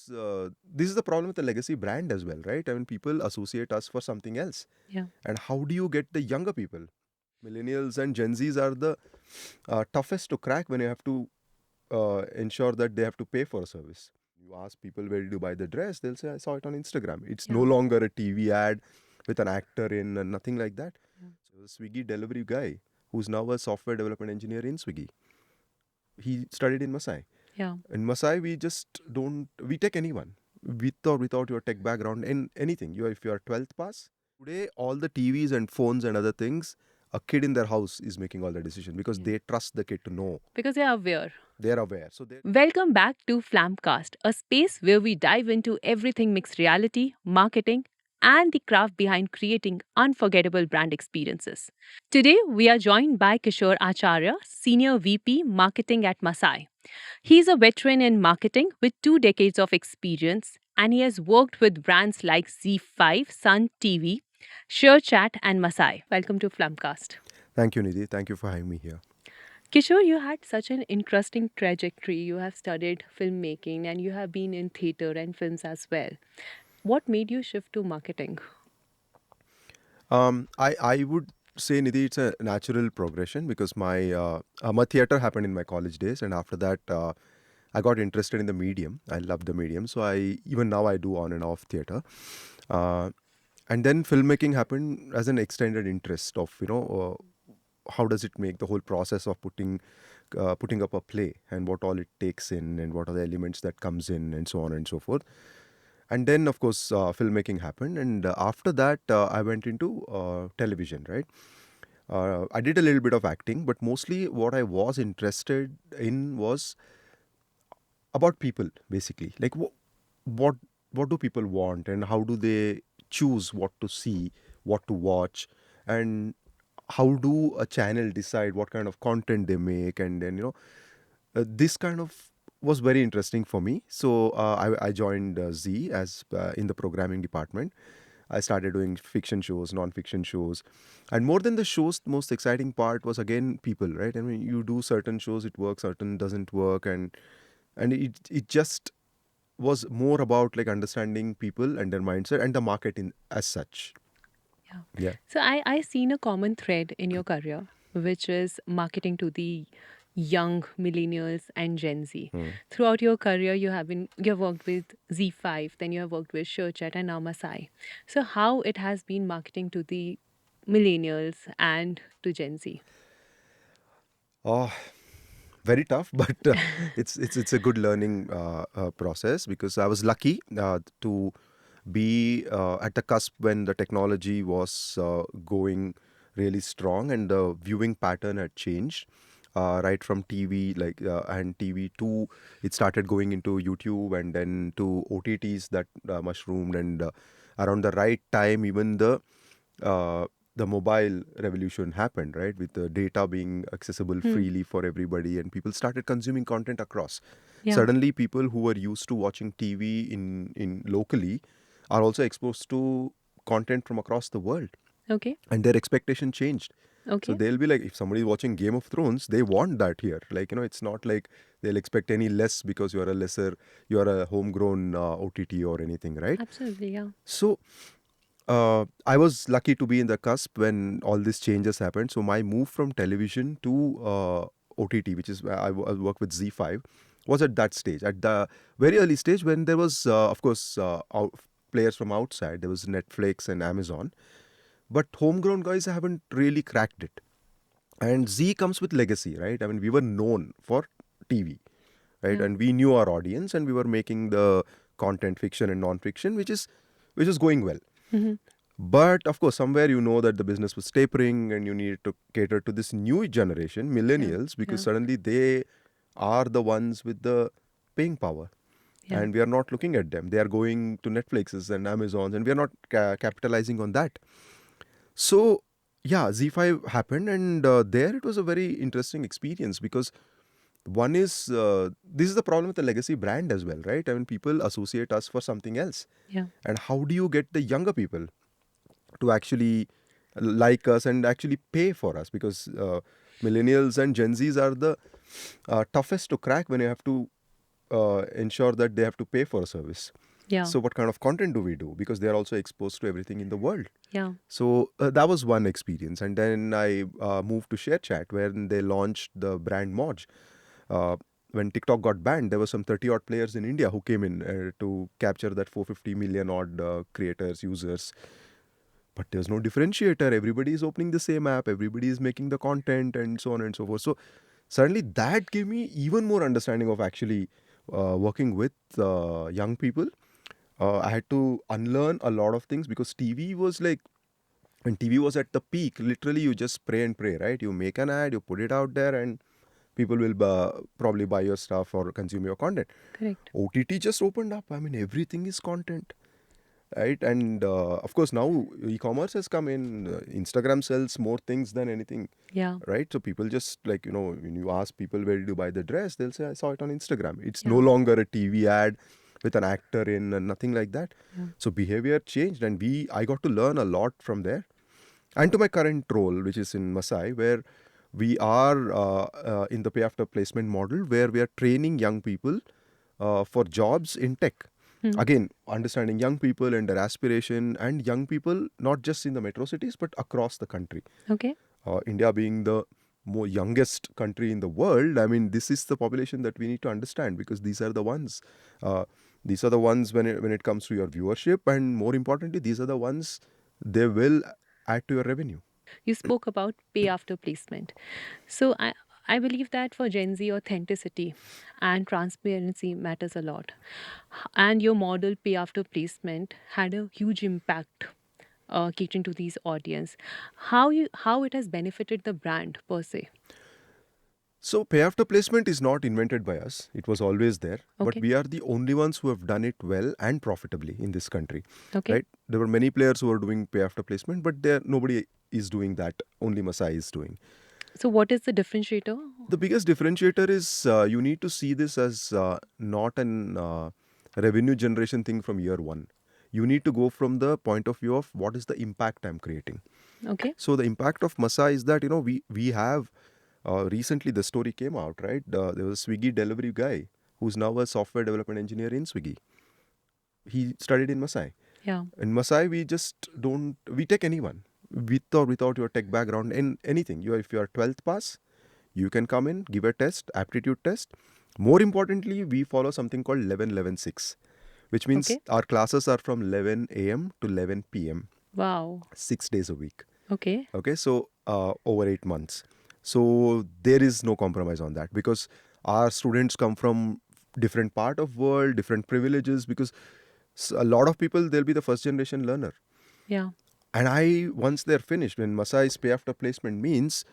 because this is the problem with the legacy brand as well, right? I mean, people associate us for something else. Yeah. And how do you get the younger people? Millennials and Gen Zs are the toughest to crack when you have to ensure that they have to pay for a service. You ask people, where did you buy the dress? They'll say, I saw it on Instagram. It's no Yeah. longer a TV ad with an actor in and nothing like that. Yeah. So the Swiggy delivery guy, who's now a software development engineer in Swiggy, he studied in Masai. Yeah. In Masai, we just don't, we take anyone with or without your tech background in anything. If you are 12th pass, today all the TVs and phones and other things, a kid in their house is making all the decision because Yeah. they trust the kid to know. Because they are aware. They're aware. So they Welcome back to Flamcast, a space where we dive into everything mixed reality, marketing, and the craft behind creating unforgettable brand experiences. Today, we are joined by Kishore Acharya, Senior VP Marketing at Masai. He's a veteran in marketing with 2 decades of experience, and he has worked with brands like Z5, Sun TV, SureChat, and Masai. Welcome to Flamcast. Thank you, Nidhi. Thank you for having me here. Kishore, you had such an interesting trajectory. You have studied filmmaking and you have been in theater and films as well. What made you shift to marketing? I would say, Nidhi, it's a natural progression because my theater happened in my college days, and after that, I got interested in the medium. I love the medium, so I even now I do on and off theater. Uh, and then filmmaking happened as an extended interest of how does it make the whole process of putting up a play and what all it takes in and what are the elements that comes in and so on and so forth. And then of course filmmaking happened, and after that I went into television, right? I did a little bit of acting, but mostly what I was interested in was about people, basically, like what what do people want and how do they choose what to see, what to watch, and how do a channel decide what kind of content they make. And then this kind of was very interesting for me. So I joined Z as in the programming department. I started doing fiction shows, non-fiction shows, and more than the shows, the most exciting part was again people, right? I mean, you do certain shows, it works, certain doesn't work, and it just was more about like understanding people and their mindset and the market in as such. Yeah. Yeah. So I seen a common thread in your career, which is marketing to the young millennials and Gen Z. Hmm. Throughout your career, you have worked with Z5, then you have worked with SureChat and now Masai. So how it has been marketing to the millennials and to Gen Z? Oh, very tough, but it's a good learning process because I was lucky to be at the cusp when the technology was going really strong and the viewing pattern had changed. Right from TV, and TV to it started going into YouTube and then to OTTs that mushroomed, and around the right time, even uh, the mobile revolution happened, right? With the data being accessible Hmm. freely for everybody, and people started consuming content across. Yeah. Suddenly, people who were used to watching TV in locally are also exposed to content from across the world, Okay. and their expectation changed. So Okay. they'll be like, if somebody is watching Game of Thrones, they want that here. Like, it's not like they'll expect any less because you're a homegrown OTT or anything, right? Absolutely. Yeah. So I was lucky to be in the cusp when all these changes happened. So my move from television to OTT, which is where I work with Z5, was at that stage, at the very early stage when there was, of course, players from outside. There was Netflix and Amazon, but homegrown guys haven't really cracked it. And Z comes with legacy, right? I mean, we were known for TV, right? Yeah. And we knew our audience, and we were making the content, fiction and non-fiction, which is going well. Hmm. But of course, somewhere that the business was tapering and you needed to cater to this new generation, Yeah. millennials, because Yeah. suddenly they are the ones with the paying power. Yeah. And we are not looking at them. They are going to Netflixes and Amazons, and we are not capitalizing on that. So, yeah, Z5 happened, and there it was a very interesting experience because one is this is the problem with the legacy brand as well, right? I mean, people associate us for something else. Yeah. And how do you get the younger people to actually like us and actually pay for us? Because millennials and Gen Zs are the toughest to crack when you have to ensure that they have to pay for a service. Yeah. So what kind of content do we do? Because they are also exposed to everything in the world. Yeah. So that was one experience. And then I moved to ShareChat, where they launched the brand Moj. Uh, when TikTok got banned, there were some 30 odd players in India who came in to capture that 450 million odd creators, users. But there's no differentiator. Everybody is opening the same app, everybody is making the content, and so on and so forth. So suddenly that gave me even more understanding of actually working with young people. I had to unlearn a lot of things, because TV was like, when TV was at the peak, literally you just pray and pray, right? You make an ad, you put it out there, and people will probably buy your stuff or consume your content. Correct. OTT just opened up. I mean, everything is content, right? And of course, now e-commerce has come in. Instagram sells more things than anything, Yeah. right? So people just, like, when you ask people, where did you buy the dress, they'll say, I saw it on Instagram. It's no Yeah. longer a TV ad with an actor in and nothing like that. Yeah. So behavior changed, and I got to learn a lot from there. And to my current role, which is in Masai, where we are in the pay after placement model, where we are training young people for jobs in tech. Again, understanding young people and their aspiration, and young people not just in the metro cities but across the country. Okay. India being the more youngest country in the world, I mean, this is the population that we need to understand, because these are the ones. These are the ones when it comes to your viewership, and more importantly, these are the ones they will add to your revenue. You spoke about pay after placement. So I believe that for Gen Z, authenticity and transparency matters a lot. And your model pay after placement had a huge impact catering to these audience. How it has benefited the brand per se. So pay after placement is not invented by us. It was always there. But Okay. we are the only ones who have done it well and profitably in this country. Okay. Right? There were many players who were doing pay after placement, but nobody is doing that. Only Masai is doing. So what is the differentiator? The biggest differentiator is you need to see this as not an revenue generation thing from year one. You need to go from the point of view of what is the impact I'm creating. Okay. So the impact of Masai is that, we have recently the story came out, right? There was a Swiggy delivery guy who's now a software development engineer in Swiggy. He studied in Masai. Yeah. In Masai, we take anyone with or without your tech background in anything. If you are 12th pass, you can come in, give a test, aptitude test. More importantly, we follow something called 11-11-6, which means Okay. our classes are from 11 a.m. to 11 p.m. Wow. 6 days a week. Okay. Okay, so over 8 months. So there is no compromise on that, because our students come from different part of world, different privileges, because a lot of people, they'll be the first generation learner. Yeah. And once they're finished, when Masai's pay after placement means,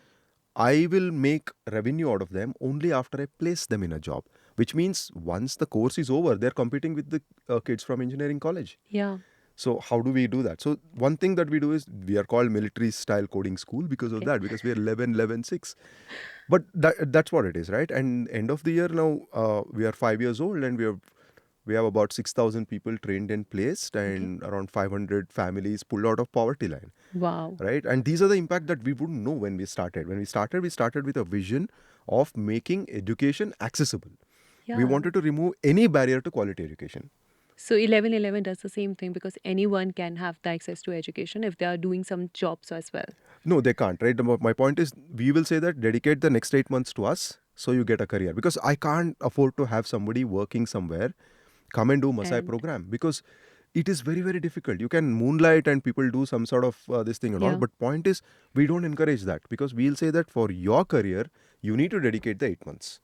I will make revenue out of them only after I place them in a job, which means once the course is over, they're competing with the kids from engineering college. Yeah. So how do we do that? So one thing that we do is, we are called military style coding school because of Okay. that, because we are 11-11-6. But that's what it is, right? And end of the year now, we are 5 years old, and we have about 6,000 people trained and placed, and around 500 families pulled out of poverty line, Wow. right? And these are the impact that we wouldn't know when we started. When we started with a vision of making education accessible. Yeah. We wanted to remove any barrier to quality education. So 1111 does the same thing, because anyone can have the access to education if they are doing some jobs as well. No, they can't, right? My point is, we will say that dedicate the next 8 months to us, so you get a career. Because I can't afford to have somebody working somewhere come and do Masai And program, because it is very, very difficult. You can moonlight and people do some sort of this thing and all. Yeah. But point is, we don't encourage that, because we'll say that for your career, you need to dedicate the 8 months.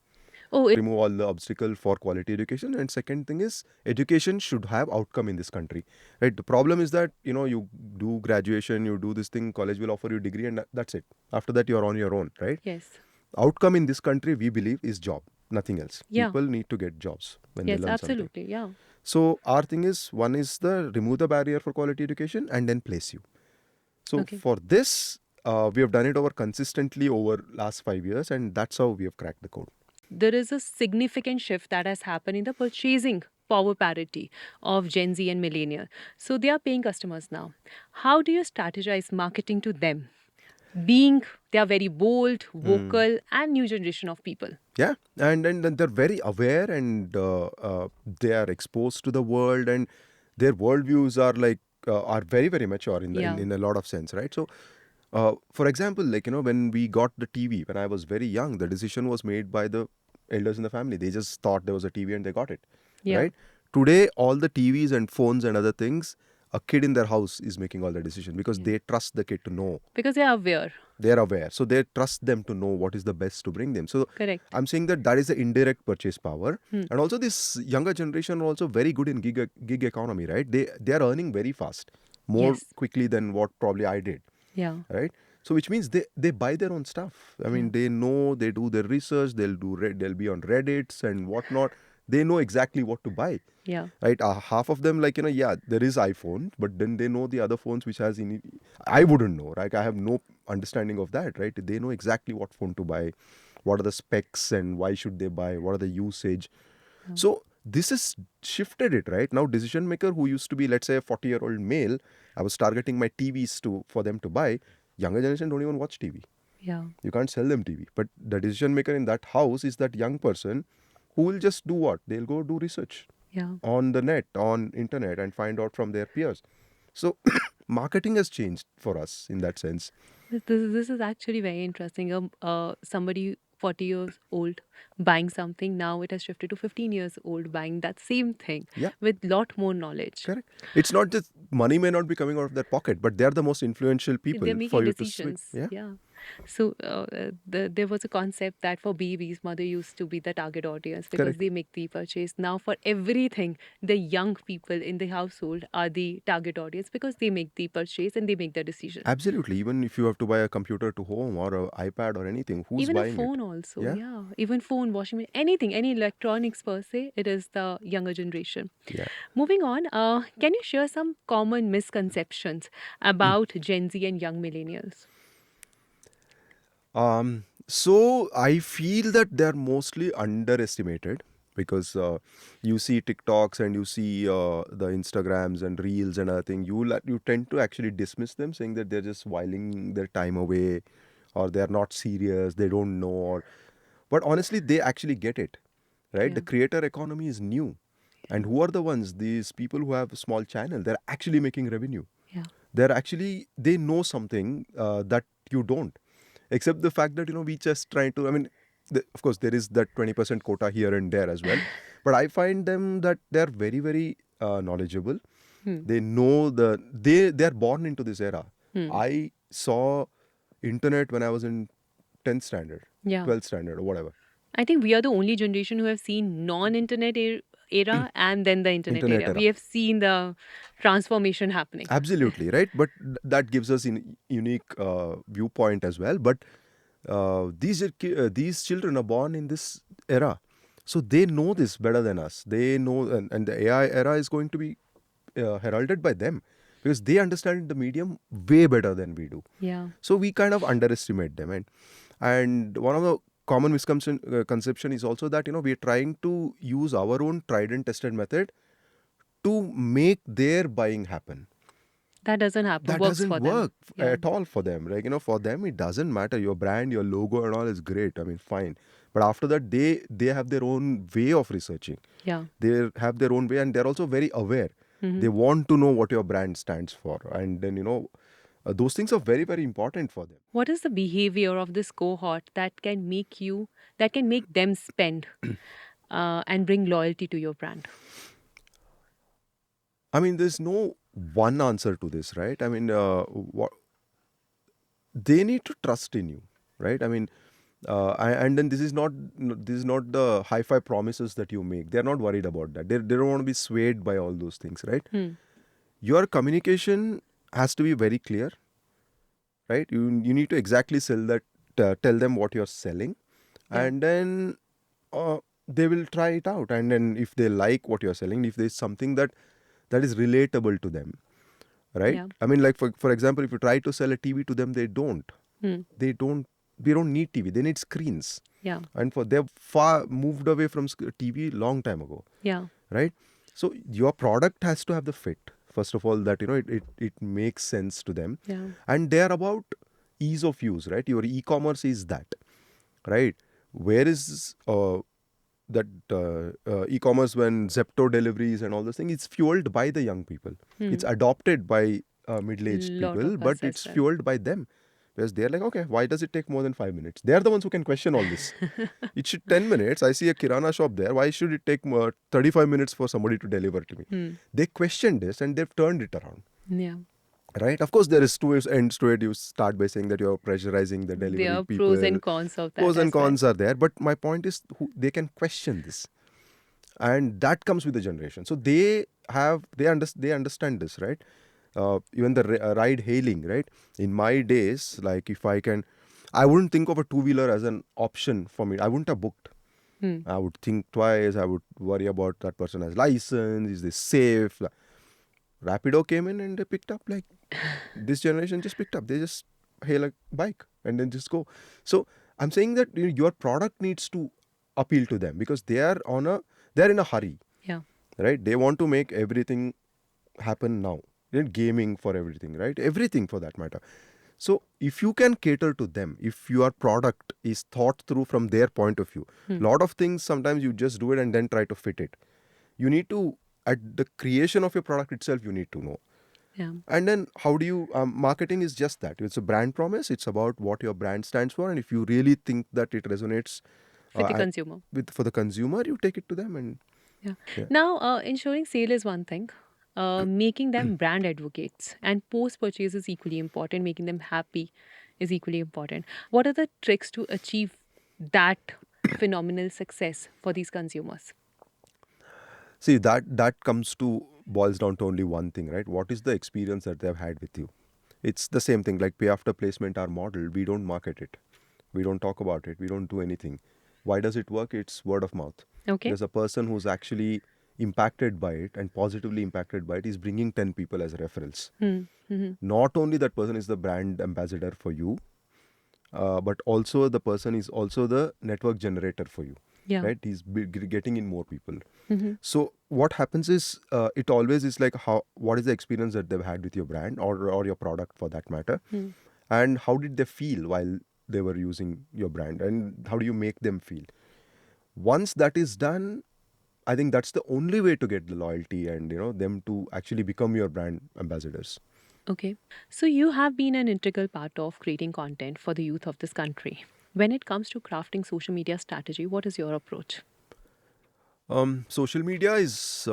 oh, Remove all the obstacle for quality education. And second thing is, education should have outcome in this country, right? The problem is that, you do graduation, you do this thing, college will offer you degree, and that's it. After that, you're on your own, right? yes. Outcome in this country, we believe, is job, nothing else. Yeah. People need to get jobs when Yes, they learn something. absolutely. Yeah. So our thing is, one is the remove the barrier for quality education and then place you. So Okay. for this, we have done it consistently over last 5 years, and that's how we have cracked the code. There is a significant shift that has happened in the purchasing power parity of Gen Z and millennial. So they are paying customers now. How do you strategize marketing to them? Being They are very bold, vocal, and new generation of people. Yeah, and they're very aware, and they are exposed to the world, and their worldviews are like are very very mature Yeah. in a lot of sense, right? So, for example, like when we got the TV when I was very young, the decision was made by the elders in the family. They just thought there was a TV and they got it, Yeah. right? Today, all the TVs and phones and other things, a kid in their house is making all the decision because they trust the kid to know. Because they are aware. They're aware, so they trust them to know what is the best to bring them. So Correct. I'm saying that is the indirect purchase power. And also this younger generation are also very good in gig economy, right? They are earning very fast, more Yes. quickly than what probably I did, Yeah. right? So which means they buy their own stuff. I mean, they know, they do their research, they'll be on Reddits and whatnot. They know exactly what to buy. Yeah. Right, half of them, like yeah, there is iPhone, but then they know the other phones which has I wouldn't know, right? I have no understanding of that, right? They know exactly what phone to buy, what are the specs, and why should they buy, what are the usage. So this has shifted it, right? Now decision maker who used to be, let's say, a 40-year-old male, I was targeting my TVs for them to buy. Younger generation don't even watch TV. Yeah. You can't sell them TV, but the decision maker in that house is that young person who will just do what? They'll go do research Yeah. on the net, on internet, and find out from their peers. So marketing has changed for us in that sense. This is actually very interesting. Somebody 40 years old buying something, now it has shifted to 15 years old buying that same thing Yeah. with lot more knowledge. Correct. It's not just money may not be coming out of their pocket, but they're the most influential people They're for making you to swing. decisions. Yeah. Yeah. So there was a concept that for babies, mother used to be the target audience because Correct. they make the purchase. Now for everything, the young people in the household are the target audience because they make the purchase and they make the decision. Absolutely. Even if you have to buy a computer to home or an iPad or anything, who's Even a buying phone it? also, Yeah. yeah. Even phone, washing machine, anything, any electronics per se, it is the younger generation. Yeah. Moving on, can you share some common misconceptions about Gen Z and young millennials? So I feel that they're mostly underestimated because you see TikToks and you see the Instagrams and Reels and other thing. You tend to actually dismiss them, saying that they're just whiling their time away, or they're not serious, they don't know. But honestly, they actually get it, right? Yeah. The creator economy is new, and who are the ones? These people who have a small channel. They're actually making revenue. Yeah. They know something that you don't, except the fact that we just try to, I mean, of course there is that 20% quota here and there as well, but I find them that they're very very knowledgeable. They know they're born into this era. I saw internet when I was in 10th standard, Yeah. 12th standard or whatever. I think we are the only generation who have seen non-internet era and then the internet Internet era. era. We have seen the transformation happening. Absolutely, right? But that gives us a unique viewpoint as well. But these children are born in this era, so they know this better than us. They know, and the AI era is going to be heralded by them because they understand the medium way better than we do. Yeah. So we kind of underestimate them, and one of the common conception is also that we're trying to use our own tried and tested method to make their buying happen. That doesn't happen. That Works doesn't for them. work Yeah. at all for them. Like, for them, it doesn't matter. Your brand, your logo and all is great. I mean, fine. But after that, they have their own way of researching. Yeah. They have their own way, and they're also very aware. Mhm. They want to know what your brand stands for. And then, those things are very, very important for them. What is the behavior of this cohort that can make them spend and bring loyalty to your brand? I mean, there's no one answer to this, right? I mean, what they need to trust in you, right? I mean, and then this is not the hi-fi promises that you make. They're not worried about that. They don't want to be swayed by all those things, right? Your communication has to be very clear, right? You need to exactly sell that, tell them what you're selling, and then they will try it out. And then if they like what you're selling, if there's something that is relatable to them, right? Yeah. I mean, like for example, if you try to sell a TV to them, they don't. They don't need TV. They need screens. Yeah. And they've far moved away from TV long time ago. Yeah. Right? So your product has to have the fit. First of all, that it makes sense to them. Yeah. And they're about ease of use, right? Your e-commerce is that, right? Where is that e-commerce when Zepto deliveries and all those things? It's fueled by the young people. It's adopted by middle-aged Lot people, of us but as it's well. fueled by them. Because they're like, okay, why does it take more than 5 minutes? They're the ones who can question all this. It should 10 minutes. I see a Kirana shop there. Why should it take 35 minutes for somebody to deliver to me? They questioned this and they've turned it around. Yeah. Right? Of course, there is two ends to it. You start by saying that you're pressurizing the delivery There are people. pros and cons of that Pros and as well. cons are there. But my point is they can question this. And that comes with the generation. So they understand this, right? Even the ride hailing, right? In my days, like if I wouldn't think of a two-wheeler as an option for me. I wouldn't have booked. I would think twice. I would worry about that person has license. Is this safe? Rapido came in and they picked up. Like this generation just picked up. They just hail a bike and then just go. So I'm saying that your product needs to appeal to them because they're in a hurry. Yeah. Right? They want to make everything happen now. Gaming for everything, right? Everything for that matter. So if you can cater to them, if your product is thought through from their point of view, lot of things sometimes you just do it and then try to fit it. You need to, at the creation of your product itself, you need to know. Yeah. And then how do you, marketing is just that. It's a brand promise. It's about what your brand stands for. And if you really think that it resonates With the uh, consumer. for the consumer, you take it to them. And Yeah. yeah. Now, ensuring sale is one thing. Making them brand advocates and post purchase is equally important. Making them happy is equally important. What are the tricks to achieve that phenomenal success for these consumers? See, that comes to boils down to only one thing, right? What is the experience that they've had with you? It's the same thing like pay after placement, our model. We don't market it. We don't talk about it. We don't do anything. Why does it work? It's word of mouth. Okay. There's a person who's actually impacted by it and positively impacted by it. He's bringing 10 people as referrals. Not only that person is the brand ambassador for you, but also the person is also the network generator for you. Yeah. Right? He's getting in more people. So what happens is it always is like what is the experience that they've had with your brand or your product for that matter, and how did they feel while they were using your brand, and how do you make them feel? Once that is done, I think that's the only way to get the loyalty and them to actually become your brand ambassadors. Okay. So you have been an integral part of creating content for the youth of this country. When it comes to crafting social media strategy, what is your approach? Social media is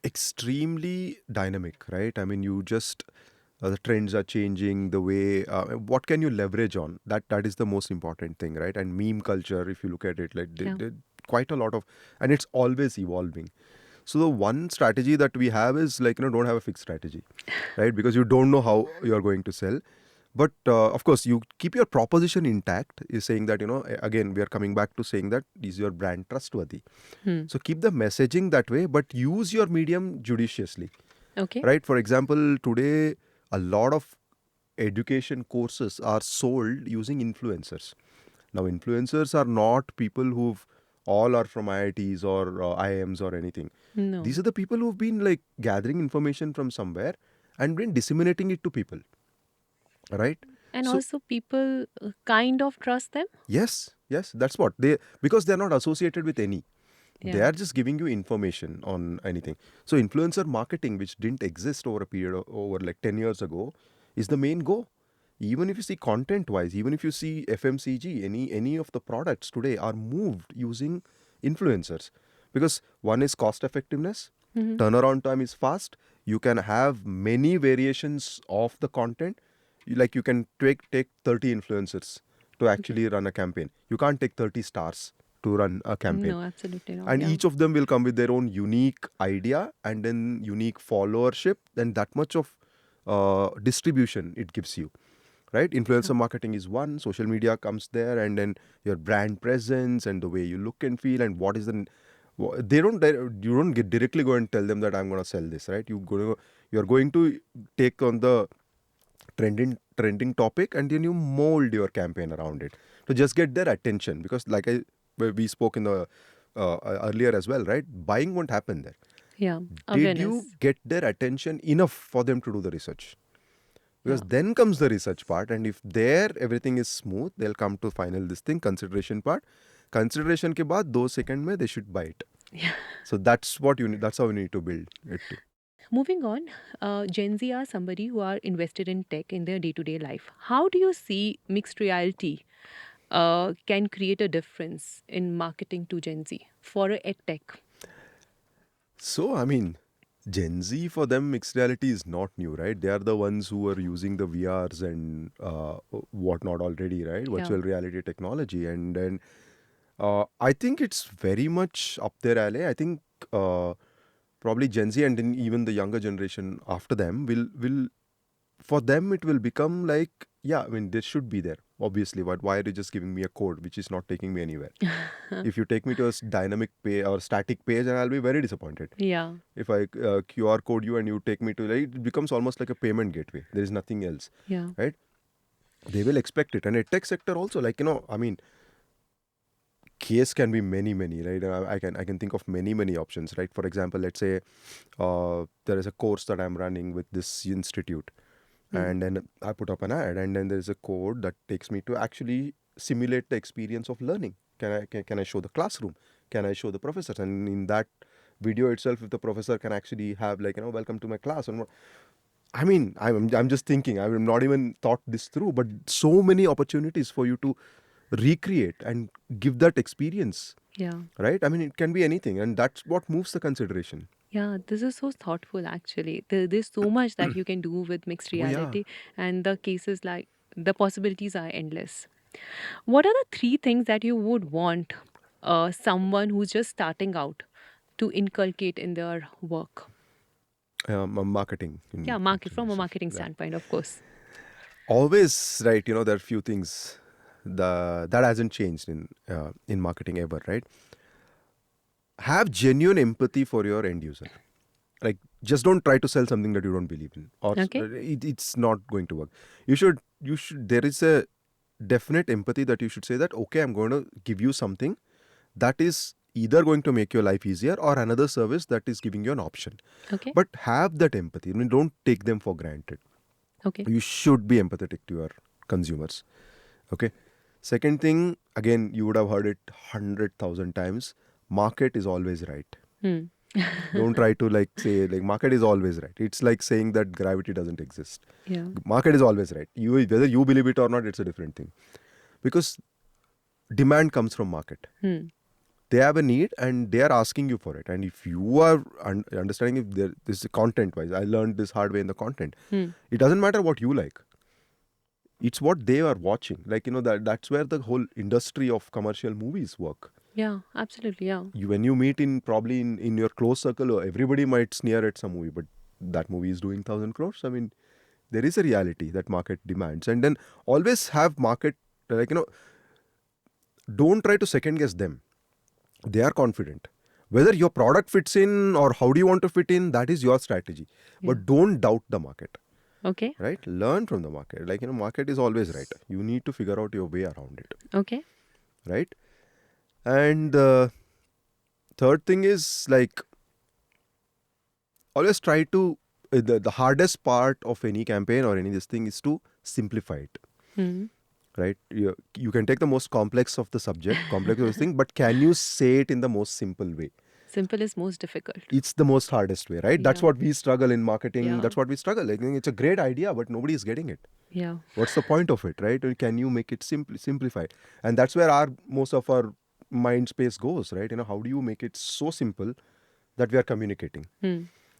extremely dynamic, right? I mean, you just the trends are changing. The way what can you leverage on that is the most important thing, right? And meme culture, if you look at it, like Yeah. quite a lot of, and it's always evolving. So the one strategy that we have is like don't have a fixed strategy, right? Because you don't know how you are going to sell. But of course, you keep your proposition intact. Is saying that again we are coming back to saying that is your brand trustworthy. So keep the messaging that way, but use your medium judiciously, Okay. right? For example, today a lot of education courses are sold using influencers. Now, influencers are not people who've all are from IITs or IIMs or anything. No. These are the people who've been like gathering information from somewhere and been disseminating it to people, right? And So also, people kind of trust them. yes, that's what they, because they're not associated with any. They Yeah. are just giving you information on anything. So influencer marketing, which didn't exist over a period over like 10 years ago, is the main go. Even if you see content wise, even if you see FMCG, any of the products today are moved using influencers, because one is cost effectiveness, turnaround time is fast. You can have many variations of the content. Like you can take 30 influencers to actually run a campaign. You can't take 30 stars to run a campaign. No, absolutely not. And Yeah. each of them will come with their own unique idea and then unique followership, and that much of distribution it gives you, right? Influencer marketing is one, social media comes there, and then your brand presence and the way you look and feel, and what is the you don't get directly go and tell them that I'm going to sell this, right? You're going to take on the trending topic, and then you mold your campaign around it to just get their attention, because like we spoke in the earlier as well, right? Buying won't happen there. Yeah. Did you Awareness. get their attention enough for them to do the research? Because then comes the research part, and if there everything is smooth, they'll come to final this thing, consideration part. Consideration ke baad 2 second mein they should buy it. Yeah. So that's what you need. That's how you need to build it to. Moving on, Gen Z are somebody who are invested in tech in their day-to-day life. How do you see mixed reality can create a difference in marketing to Gen Z for a ed tech? So I mean, Gen Z for them mixed reality is not new, right? They are the ones who are using the VRs and whatnot already, right? Yeah. Virtual reality technology, and then I think it's very much up their alley. I think probably Gen Z and then even the younger generation after them will for them it will become like, yeah, I mean, this should be there obviously, but why are you just giving me a code which is not taking me anywhere? If you take me to a dynamic page or static page, and I'll be very disappointed. Yeah. If I QR code you and you take me to, like, it becomes almost like a payment gateway. There is nothing else, Yeah. right? They will expect it. And a tech sector also, like, I mean, case can be many, right? And I can think of many options, right? For example, let's say there is a course that I'm running with this institute, and then I put up an ad, and then there is a code that takes me to actually simulate the experience of learning. Can I show the classroom? Can I show the professors? And in that video itself, if the professor can actually have, like, welcome to my class, and I mean, I'm just thinking. I'm not even thought this through, but so many opportunities for you to recreate and give that experience. Yeah. Right? I mean, it can be anything, and that's what moves the consideration. Yeah, this is so thoughtful actually. There's so much that you can do with mixed Oh, yeah. reality, and the cases like the possibilities are endless. What are the three things that you would want someone who's just starting out to inculcate in their work? Marketing. Yeah, market from a Right. marketing standpoint, of course. Always, right? There are few things that hasn't changed in marketing ever, right? Have genuine empathy for your end user. Like, just don't try to sell something that you don't believe in, or Okay. it's not going to work. You should. There is a definite empathy that you should say that, okay, I'm going to give you something that is either going to make your life easier or another service that is giving you an option. Okay. But have that empathy. I mean, don't take them for granted. Okay. You should be empathetic to your consumers. Okay. Second thing, again, you would have heard it 100,000 times. Market is always right. Don't try to say market is always right. It's like saying that gravity doesn't exist. Yeah. Market is always right. Whether you believe it or not, it's a different thing. Because demand comes from market. They have a need and they are asking you for it. And if you are understanding, if this is content wise, I learned this hard way in the content. It doesn't matter what you like. It's what they are watching. That's where the whole industry of commercial movies work. Yeah, absolutely. Yeah. When you meet probably in your close circle, everybody might sneer at some movie, but that movie is doing 1,000 crores. I mean, there is a reality that market demands. And then always have market, don't try to second guess them. They are confident. Whether your product fits in or how do you want to fit in, that is your strategy. But don't doubt the market. Okay. Right? Learn from the market. Market is always right. You need to figure out your way around it. Okay. Right? And the third thing is, always try to, the hardest part of any campaign or any this thing is to simplify it. Right? You can take the most complex of the subject, complex of the thing, but can you say it in the most simple way? Simple is most difficult. It's the most hardest way, right? That's what we struggle in marketing. Yeah. That's what we struggle. I think it's a great idea, but nobody is getting it. Yeah. What's the point of it, right? Can you make it simplified? And that's where most of our mind space goes, right? How do you make it so simple that we are communicating,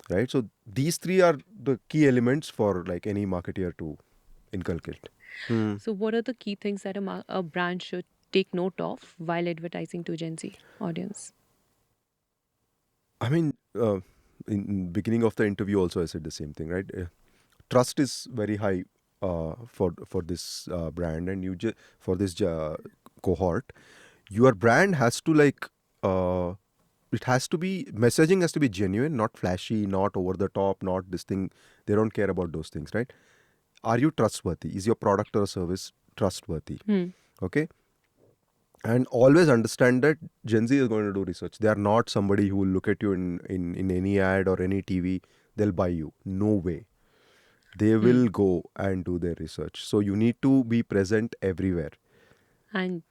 right? So these three are the key elements for any marketeer to inculcate. So what are the key things that a brand should take note of while advertising to Gen Z audience? I mean, in beginning of the interview also I said the same thing, right? Trust is very high for this brand, and for this cohort. Your brand has to messaging has to be genuine, not flashy, not over the top, not this thing. They don't care about those things, right? Are you trustworthy? Is your product or service trustworthy? Okay. And always understand that Gen Z is going to do research. They are not somebody who will look at you in any ad or any TV. They'll buy you. No way. they will go and do their research. So you need to be present everywhere. And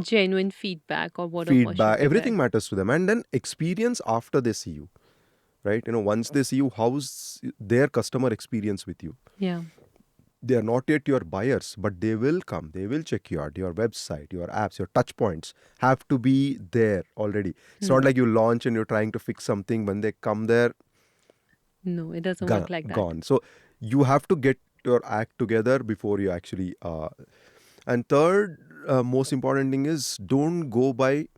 genuine feedback or word of mouth should Feedback, be there. everything matters to them. And then experience after they see you, right? Once they see you, how's their customer experience with you? Yeah. They are not yet your buyers, but they will come. They will check you out. Your website, your apps, your touch points have to be there already. It's not like you launch and you're trying to fix something. When they come there, No, it doesn't work like that. gone. So you have to get your act together before you actually. And third, most important thing is don't go by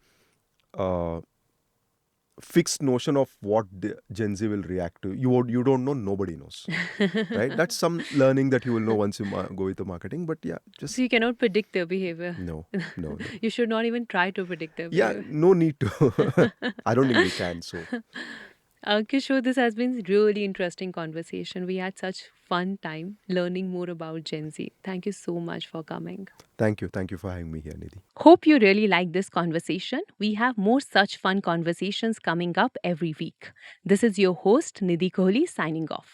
fixed notion of what the Gen Z will react to. You don't know. Nobody knows, right? That's some learning that you will know once you go with the marketing. But yeah, just So you cannot predict their behavior. no. You should not even try to predict their Yeah, behavior. no need to. I don't think we can. So Kishore, this has been really interesting conversation. We had such fun time learning more about Gen Z. Thank you so much for coming. thank you for having me here, Nidhi. Hope you really like this conversation. We have more such fun conversations coming up every week. This is your host, Nidhi Kohli, signing off.